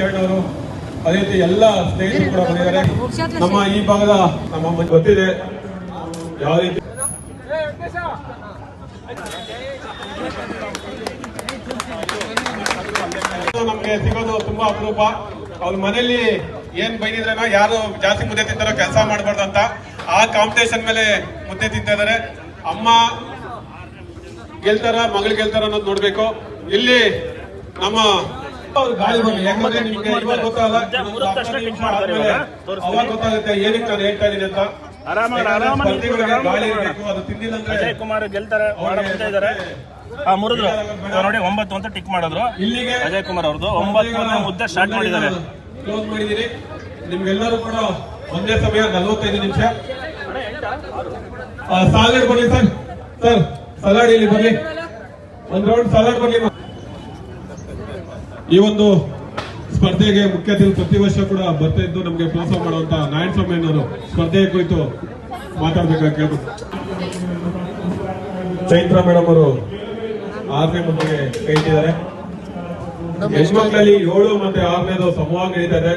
ಅವರು ಅದೇ ರೀತಿ ಎಲ್ಲ ಸ್ನೇಹಿತರು ಕೂಡ ಬಂದಿದ್ದಾರೆ. ನಮ್ಮ ಈ ಭಾಗದ ನಮ್ಮ ಗೊತ್ತಿದೆ ಯಾವ ರೀತಿ ನಮ್ಗೆ ಸಿಗೋದು ತುಂಬಾ ಅಪರೂಪ. ಅವ್ರ ಮನೆಯಲ್ಲಿ ಏನ್ ಬೈದಿದ್ರೇನೋ ಯಾರು ಜಾಸ್ತಿ ಮುದ್ದೆ ತಿಂತಾರೋ ಕೆಲಸ ಮಾಡಬಾರ್ದು ಅಂತ ಆ ಕಾಂಪಿಟೇಷನ್ ಮೇಲೆ ಮುದ್ದೆ ತಿಂತಾ ಇದಾರೆ. ಅಮ್ಮ ಗೆಲ್ತಾರ ಮಗಳು ಗೆಲ್ತಾರ ಅನ್ನೋದು ನೋಡ್ಬೇಕು. ಇಲ್ಲಿ ನಮ್ಮ ಗಾಳಿ ಬರಲಿ, ಯಾಕಂದ್ರೆ ನಿಮ್ಗೆ ಇವಾಗ ಗೊತ್ತಾಗಲ್ಲ, ಅವಾಗ ಗೊತ್ತಾಗುತ್ತೆ ಏನಕ್ಕೆ ನಾನು ಹೇಳ್ತಾ ಇದೀನಿ ಅಂತ. ಗಾಳಿ ಇರಬೇಕು, ಅದು ತಿಂದಿಲ್ಲ ಅಂದ್ರೆ ಅಜಯ್ ಕುಮಾರ್ ಗೆಲ್ತಾರೆ ಮುರಿದ್ರು ನೋಡಿ 9 ಅಂತ ಟಿಕ್ ಮಾಡಿದ್ರು. ಇಲ್ಲಿಗೆ ಅಜಯ್ ಕುಮಾರ್ ಅವ್ರದ್ದು 9 ಮುದ್ದೆ ಸ್ಟಾರ್ಟ್ ಮಾಡಿದ್ದಾರೆ. ಕ್ಲೋಸ್ ಮಾಡಿದೀನಿ. ನಿಮ್ಗೆಲ್ಲರೂ ಕೂಡ ಒಂದೇ ಸಮಯ 45 ನಿಮಿಷ. ಸಲಾಡ್ ಬನ್ನಿ ಸರ್, ಸಲಾಡ್ ಇಲ್ಲಿ ಬನ್ನಿ, ಒಂದ್ ರೌಂಡ್ ಸಲಾಡ್ ಬನ್ನಿ. ಈ ಒಂದು ಸ್ಪರ್ಧೆಗೆ ಮುಖ್ಯ ಅತಿಥಿ ಪ್ರತಿ ವರ್ಷ ಕೂಡ ಬರ್ತಾ ಇದ್ದು ನಮ್ಗೆ ಪ್ರೋತ್ಸಾಹ ಮಾಡುವಂತ ನಾರಾಯಣ ಸ್ವಾಮಿ ಅವರು ಸ್ಪರ್ಧೆಯ ಕುರಿತು ಮಾತಾಡ್ಬೇಕಾಗಿ ಕೇಳ್ಬೋದು. ಚೈತ್ರ ಮೇಡಮ್ ಅವರು 6ನೇ ಮುದ್ದೆಗೆ ಕೈ ಇಟ್ಟಿದ್ದಾರೆ. ಹೆಣ್ಮಕ್ಳಲ್ಲಿ 7 ಮತ್ತೆ 6ನೇದು ಸಮೂಹ ನಡೀತಾ ಇದೆ.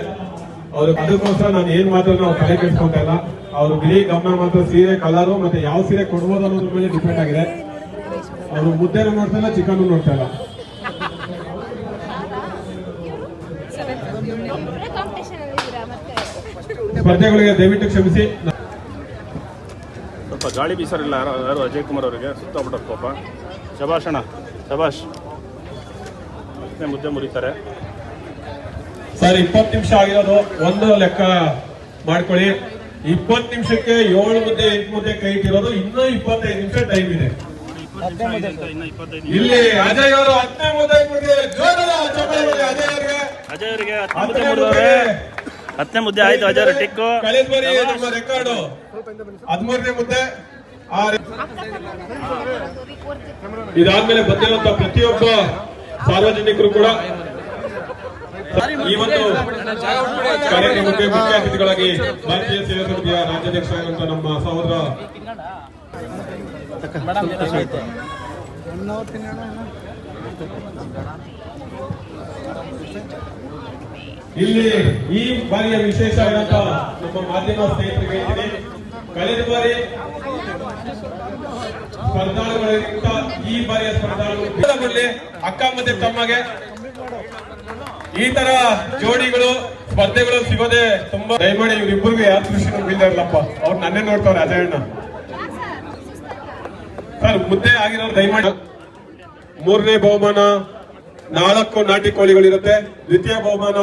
ಅವ್ರು ಅದಕ್ಕೋಸ್ಕರ ನಾನು ಏನ್ ಮಾತ್ರ ನಾವು ತಲೆ ಕೆಡಿಸ್ಕೊಂತ ಇಲ್ಲ. ಅವ್ರು ಬಿಳಿ ಗಮನ ಮಾತ್ರ ಸೀರೆ ಕಲರು ಮತ್ತೆ ಯಾವ ಸೀರೆ ಕೊಡ್ಬೋದು ಅನ್ನೋದ್ರ ಮೇಲೆ ಡಿಪೆಂಡ್ ಆಗಿದೆ. ಅವರು ಮುದ್ದೆನೂ ನೋಡ್ತಾ ಇಲ್ಲ, ಚಿಕನ್ ನೋಡ್ತಾ ಇಲ್ಲ. ಸ್ಪರ್ಧೆಗಳಿಗೆ ದಯವಿಟ್ಟು ಕ್ಷಮಿಸಿ. ಸ್ವಲ್ಪ ಗಾಳಿ ಬೀಸರಿಲ್ಲ ಯಾರು ಅಜಯ್ ಕುಮಾರ್ ಅವರಿಗೆ ಸುತ್ತಬಿಟ್ಟರು ಪಾಪ. ಶಬಾಷಣ ಶಬಾಷ್. ಮುದ್ದೆ ಮುರಿತಾರೆ ಸರ್. 20 ನಿಮಿಷ ಆಗಿರೋದು ಒಂದು ಲೆಕ್ಕ ಮಾಡ್ಕೊಳ್ಳಿ. 20 ನಿಮಿಷಕ್ಕೆ 7 ಮುದ್ದೆ 8 ಮುದ್ದೆ ಕೈ ಇಟ್ಟಿರೋದು. ಇನ್ನೂ 25 ನಿಮಿಷ ಟೈಮ್ ಇದೆ. ಇಲ್ಲಿ ಅಜಯ್ ಅವರು 10ನೇ ಮುದ್ದೆ ಅಜಯ್ ಅವರಿಗೆ 10ನೇ ಮುದ್ದೆ ಆಯ್ತು. ಅಜಯ್ ಅವರು ಟಿಕ್ಕು ನಮ್ಮ ರೆಕಾರ್ಡು 13ನೇ ಮುದ್ದೆ. ಇದಾದ್ಮೇಲೆ ಬಂದಿರುವಂತ ಪ್ರತಿಯೊಬ್ಬ ಸಾರ್ವಜನಿಕರು ಕೂಡ ಈ ಒಂದು ಕಾರ್ಯಕ್ರಮಕ್ಕೆ ಮುಖ್ಯ ಅತಿಥಿಗಳಾಗಿ ಭಾರತೀಯ ಸೇವಾ ಸಮಿತಿಯ ರಾಜ್ಯಾಧ್ಯಕ್ಷರಾಗಿರುವಂತಹ ನಮ್ಮ ಸಹೋದರ ಇಲ್ಲಿ ಈ ಬಾರಿಯ ವಿಶೇಷ ಆಗಿರುವಂತಹ ನಮ್ಮ ಮಾಧ್ಯಮ ಸ್ನೇಹಿತರಿಗೆ ಹೇಳ್ತೀನಿ, ಕಳೆದ ಬಾರಿ ಸ್ಪರ್ಧಾಳುಗಳಿಗಿಂತ ಈ ಬಾರಿಯ ಸ್ಪರ್ಧಾಳುಗಳು ಅಕ್ಕ ಮತ್ತೆ ತಮ್ಮಗೆ ಈ ತರ ಜೋಡಿಗಳು ಸ್ಪರ್ಧೆಗಳು ಸಿಗೋದೆ ತುಂಬಾ. ದಯಮಾಡಿ ಇವ್ರಿಬ್ಬರಿಗೂ ಯಾರು ದೃಷ್ಟಿ ಬೀಳ್ತಾ ಇರ್ಲಪ್ಪ, ಅವ್ರು ನನ್ನೇ ನೋಡ್ತಾವ್ರೆ ಅಜಯಣ್ಣ. ಸರ್ ಮುದ್ದೆ ಆಗಿರೋರು ದಯಮಾಡಿ. 3ನೇ ಬಹುಮಾನ 4 ನಾಟಿ ಕೋಳಿಗಳಿರುತ್ತೆ. ದ್ವಿತೀಯ ಬಹುಮಾನ